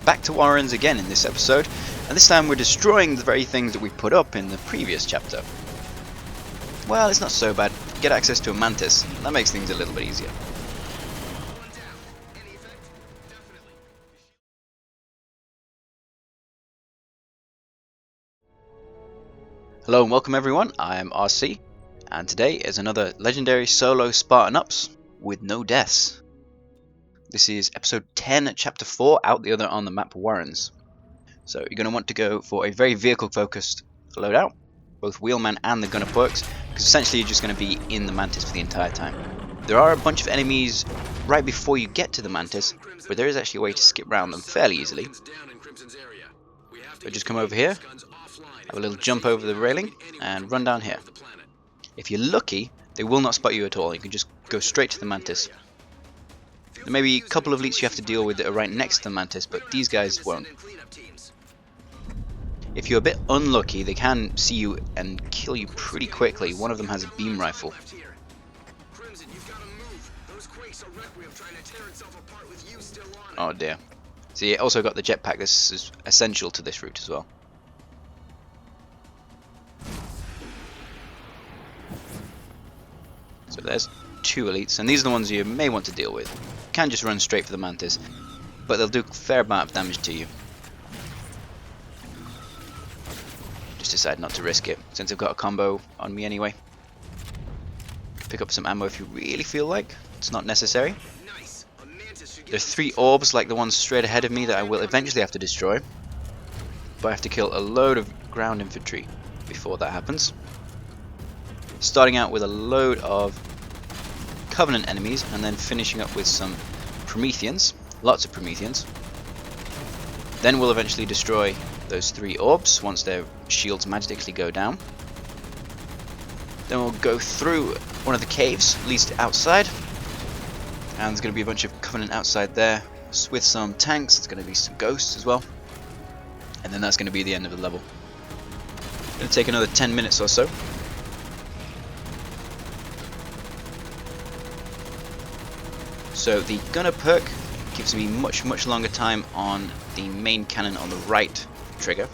back to Warrens again in this episode, and this time we're destroying the very things that we put up in the previous chapter. Well, it's not so bad. Get access to a Mantis. That makes things a little bit easier. Hello and welcome everyone, I am RC, and today is another legendary solo Spartan Ups with no deaths. This is episode 10, chapter 4, out the other on the map Warrens. So you're going to want to go for a very vehicle focused loadout, both wheelman and the gunner perks, because essentially you're just going to be in the Mantis for the entire time. There are a bunch of enemies right before you get to the Mantis, but there is actually a way to skip around them fairly easily. So just come over here, have a little jump over the railing, and run down here. If you're lucky, they will not spot you at all. You can just go straight to the Mantis. There may be a couple of elites you have to deal with that are right next to the Mantis, but these guys won't. If you're a bit unlucky, they can see you and kill you pretty quickly. One of them has a beam rifle. Oh dear. So you also got the jetpack. This is essential to this route as well. So there's two elites, and these are the ones you may want to deal with. You can just run straight for the Mantis, but they'll do a fair amount of damage to you. Just decide not to risk it, since I've got a combo on me anyway. Pick up some ammo if you really feel like. It's not necessary. There's 3 orbs like the ones straight ahead of me that I will eventually have to destroy, but I have to kill a load of ground infantry before that happens. Starting out with a load of Covenant enemies and then finishing up with some Prometheans, lots of Prometheans. Then we'll eventually destroy those 3 orbs once their shields magically go down. Then we'll go through one of the caves, leads to outside, and there's going to be a bunch of Covenant outside there with some tanks. There's going to be some ghosts as well, and then that's going to be the end of the level. It's going to take another 10 minutes or so. So the gunner perk gives me much longer time on the main cannon on the right trigger,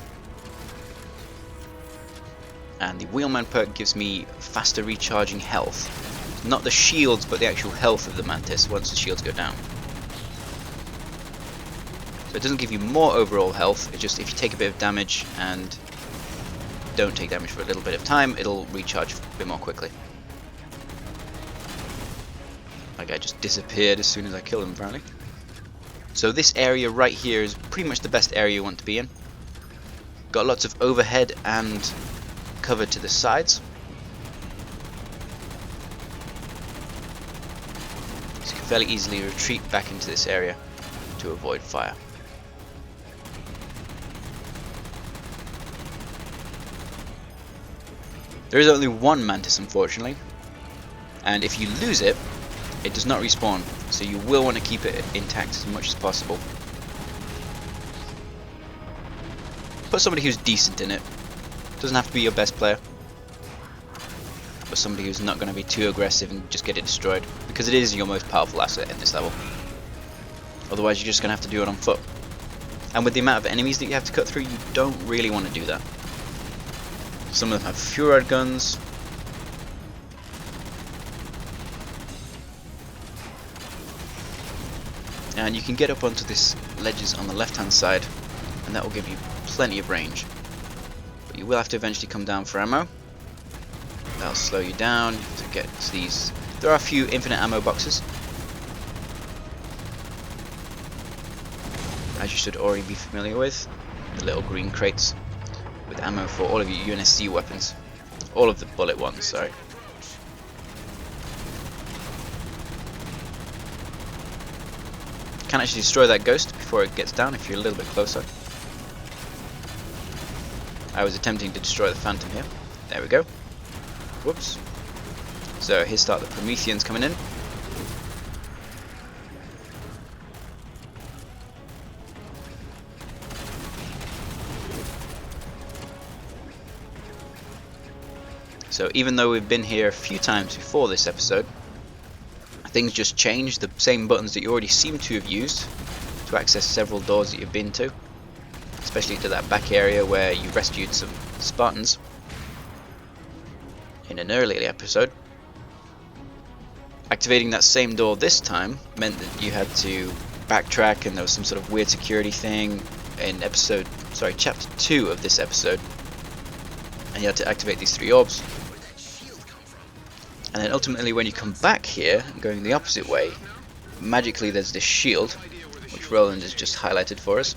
and the wheelman perk gives me faster recharging health. Not the shields, but the actual health of the Mantis once the shields go down. So it doesn't give you more overall health, it's just if you take a bit of damage and don't take damage for a little bit of time, it'll recharge a bit more quickly. That guy just disappeared as soon as I killed him, apparently. So this area right here is pretty much the best area you want to be in. Got lots of overhead and cover to the sides. So you can fairly easily retreat back into this area to avoid fire. There is only one Mantis, unfortunately, and if you lose it, it does not respawn, so you will want to keep it intact as much as possible. Put somebody who's decent in it. Doesn't have to be your best player, but somebody who's not going to be too aggressive and just get it destroyed, because it is your most powerful asset in this level. Otherwise you're just going to have to do it on foot, and with the amount of enemies that you have to cut through, you don't really want to do that. Some of them have Furod guns. And you can get up onto this ledges on the left hand side, and that will give you plenty of range. But you will have to eventually come down for ammo. That'll slow you down. You have to get to these. There are a few infinite ammo boxes, as you should already be familiar with. The little green crates with ammo for all of your UNSC weapons. All of the bullet ones, sorry. Can actually destroy that ghost before it gets down if you're a little bit closer. I was attempting to destroy the Phantom here. There we go. Whoops. So here start the Prometheans coming in. So even though we've been here a few times before this episode, things just changed. The same buttons that you already seem to have used to access several doors that you've been to, especially to that back area where you rescued some Spartans in an earlier episode. Activating that same door this time meant that you had to backtrack, and there was some sort of weird security thing in chapter 2 of this episode, and you had to activate these 3 orbs. And then ultimately when you come back here, going the opposite way, magically there's this shield, which Roland has just highlighted for us.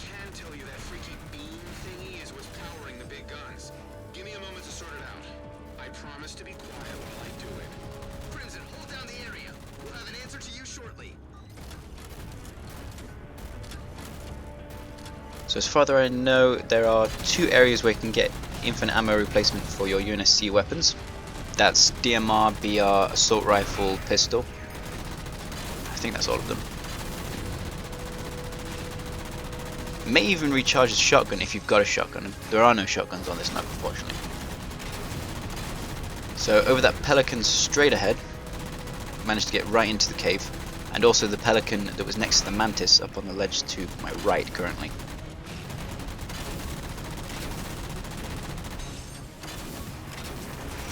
So as far as I know, there are 2 areas where you can get infinite ammo replacement for your UNSC weapons. That's DMR, BR, assault rifle, pistol. I think that's all of them. May even recharge the shotgun if you've got a shotgun. There are no shotguns on this map, unfortunately. So over that pelican straight ahead, managed to get right into the cave, and also the pelican that was next to the Mantis up on the ledge to my right currently.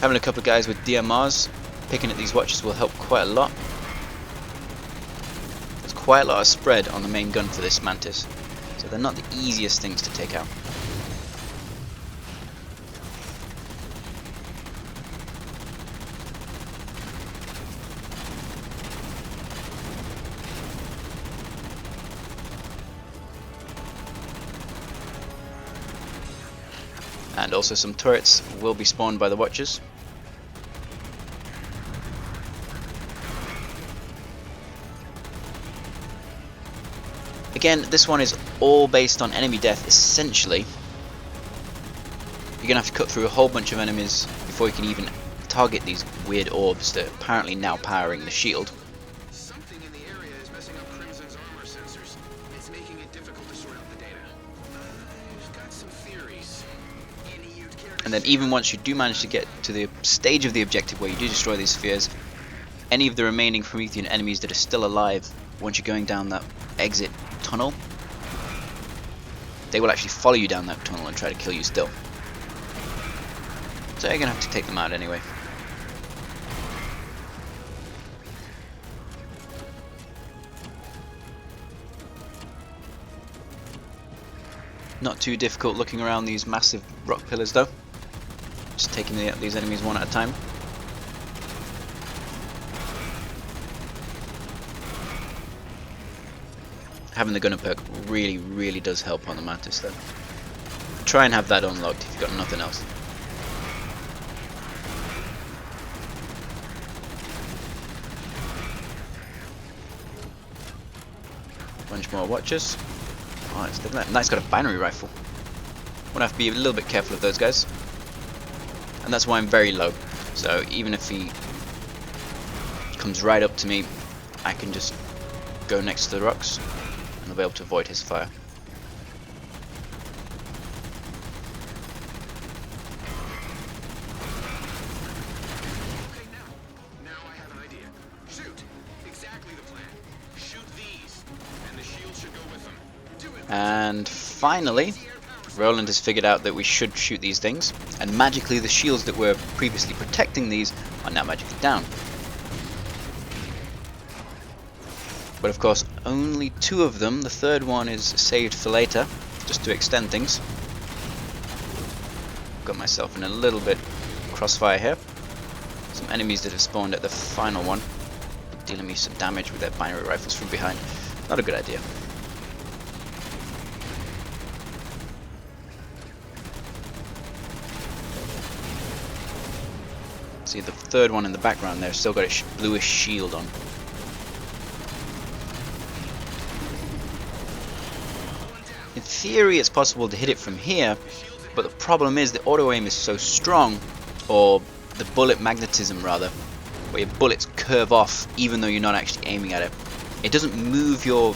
Having a couple of guys with DMRs picking at these watches will help quite a lot. There's quite a lot of spread on the main gun for this Mantis, so they're not the easiest things to take out. And also some turrets will be spawned by the watchers. Again, this one is all based on enemy death, essentially. You're going to have to cut through a whole bunch of enemies before you can even target these weird orbs that are apparently now powering the shield. Something in the area is messing up Crimson's armor sensors. It's making it difficult to sort out the data. I've got some theories. And then even once you do manage to get to the stage of the objective where you do destroy these spheres, any of the remaining Promethean enemies that are still alive, once you're going down that exit tunnel, they will actually follow you down that tunnel and try to kill you still. So you're going to have to take them out anyway. Not too difficult looking around these massive rock pillars though. Just taking these enemies one at a time. Having the gunner perk really does help on the Mantis though. Try and have that unlocked if you've got nothing else. Bunch more watchers. Oh, it's got a binary rifle. Wanna have to be a little bit careful of those guys. And that's why I'm very low. So even if he comes right up to me, I can just go next to the rocks and I'll be able to avoid his fire. Okay, now I have an idea. Shoot! Exactly the plan. Shoot these, and the shield should go with them. Do it. And finally, Roland has figured out that we should shoot these things, and magically the shields that were previously protecting these are now magically down. But of course, only 2 of them. The third one is saved for later, just to extend things. Got myself in a little bit crossfire here. Some enemies that have spawned at the final one, dealing me some damage with their binary rifles from behind. Not a good idea. See the third one in the background there, still got a bluish shield on. In theory it's possible to hit it from here, but the problem is the auto aim is so strong, or the bullet magnetism rather, where your bullets curve off even though you're not actually aiming at it. It doesn't move your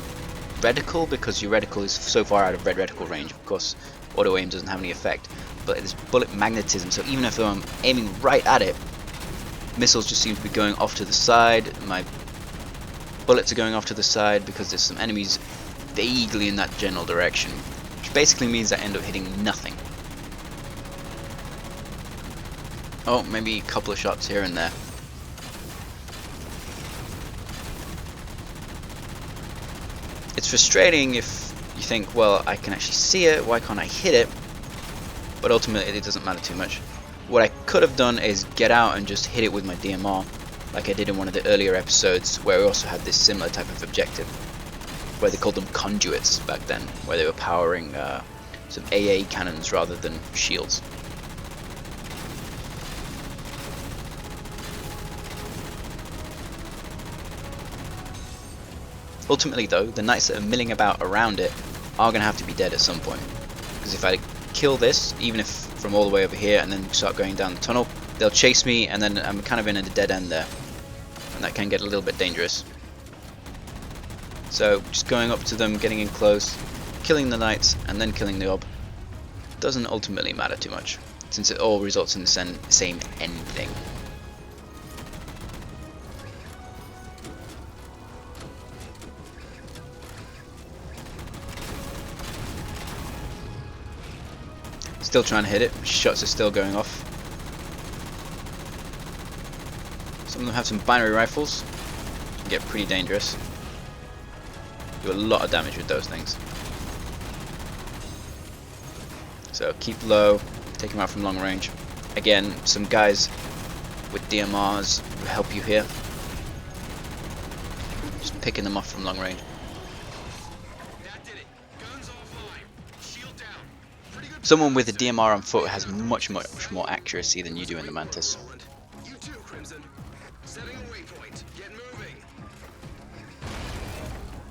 reticle because your reticle is so far out of red reticle range. Of course, auto aim doesn't have any effect, but it's bullet magnetism, so even if I'm aiming right at it, missiles just seem to be going off to the side. My bullets are going off to the side because there's some enemies vaguely in that general direction, which basically means I end up hitting nothing. Oh, maybe a couple of shots here and there. It's frustrating if you think, well, I can actually see it, why can't I hit it? But ultimately it doesn't matter too much. What I could have done is get out and just hit it with my DMR, like I did in one of the earlier episodes where we also had this similar type of objective, where they called them conduits back then, where they were powering some AA cannons rather than shields. Ultimately though, the knights that are milling about around it are going to have to be dead at some point, because if I kill this, even if from all the way over here and then start going down the tunnel, they'll chase me and then I'm kind of in a dead end there, and that can get a little bit dangerous. So just going up to them, getting in close, killing the knights and then killing the orb doesn't ultimately matter too much, since it all results in the same end thing. Still trying to hit it, shots are still going off. Some of them have some binary rifles, can get pretty dangerous. Do a lot of damage with those things. So keep low, take them out from long range. Again, some guys with DMRs will help you here. Just picking them off from long range. Someone with a DMR on foot has much more accuracy than you do in the Mantis. You too, Crimson. Setting a waypoint. Get moving.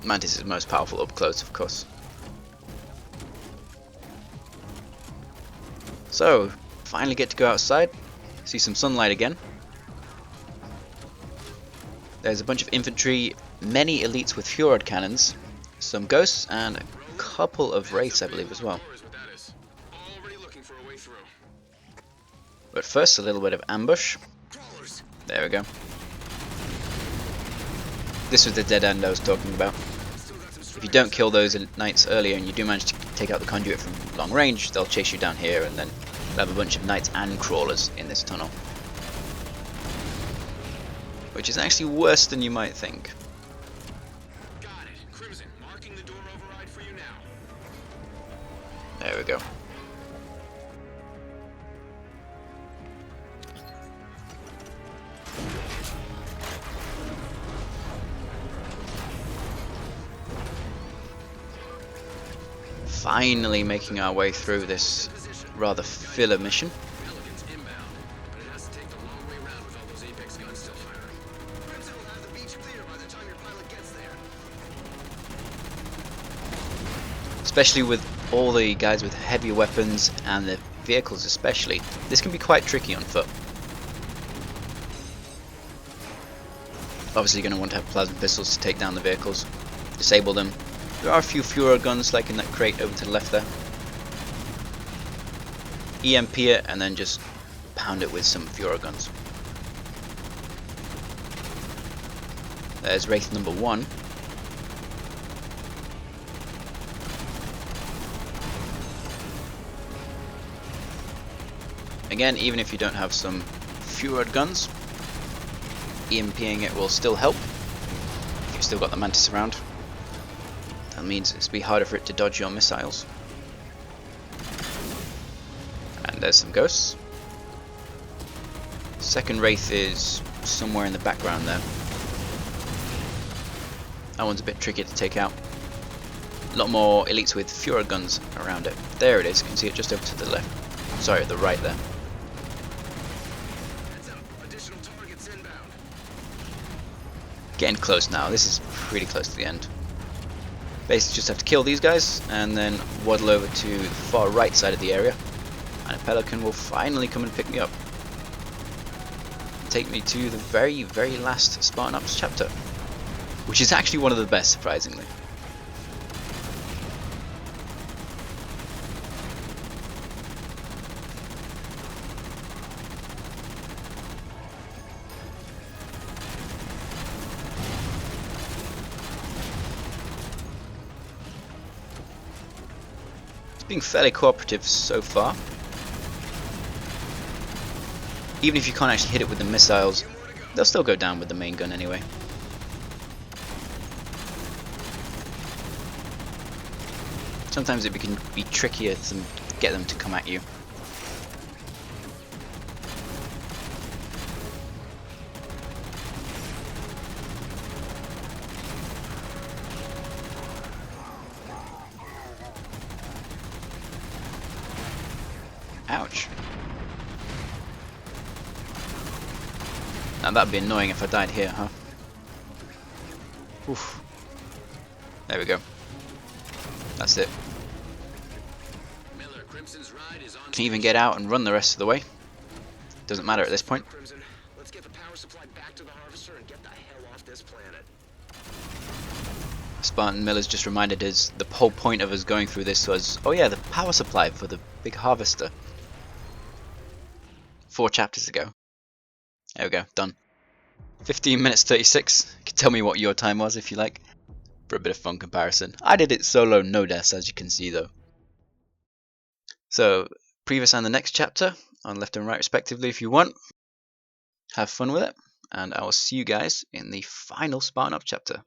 Mantis is most powerful up close, of course. So, finally get to go outside, see some sunlight again. There's a bunch of infantry, many elites with Fjord cannons, some ghosts, and a couple of wraiths, I believe, as well. But first, a little bit of ambush. There we go. This was the dead end I was talking about. If you don't kill those knights earlier and you do manage to take out the conduit from long range, they'll chase you down here and then we'll have a bunch of knights and crawlers in this tunnel. Which is actually worse than you might think. Got it. Crimson, marking the door override for you now. There we go. Finally making our way through this rather filler mission. Pelicans inbound, but it has to take the long way round with all those Apex guns still firing. Crimson will have the beach clear by the time your pilot gets there. Especially with all the guys with heavier weapons and the vehicles especially, this can be quite tricky on foot. Obviously you're going to want to have plasma pistols to take down the vehicles, disable them. There are a few Furor guns like in that crate over to the left there. EMP it and then just pound it with some Furor guns. There's Wraith number 1. Again, even if you don't have some Furor guns, EMPing it will still help if you've still got the Mantis around. That means it's be harder for it to dodge your missiles. And there's some ghosts. Second Wraith is somewhere in the background there. That one's a bit tricky to take out. A lot more elites with Furor guns around it. There it is, you can see it just over to the left. Sorry, the right there. Additional targets inbound. Getting close now, this is pretty close to the end. Basically just have to kill these guys and then waddle over to the far right side of the area and a Pelican will finally come and pick me up. Take me to the very last Spartan Ops chapter, which is actually one of the best, surprisingly. It's being fairly cooperative so far. Even if you can't actually hit it with the missiles, they'll still go down with the main gun anyway. Sometimes it can be trickier to get them to come at you. Ouch. Now that'd be annoying if I died here, huh? Oof. There we go. That's it. Miller, Crimson's ride is on. Can even get out and run the rest of the way. Doesn't matter at this point. Crimson, let's get the power supply back to the harvester and get the hell off this planet. Spartan Miller's just reminded us the whole point of us going through this was, oh yeah, the power supply for the big harvester. 4 chapters ago. There we go, done. 15 minutes 36. You can tell me what your time was if you like, for a bit of fun comparison. I did it solo, no deaths, as you can see though. So, previous and the next chapter, on left and right respectively if you want. Have fun with it, and I will see you guys in the final Spartan Up chapter.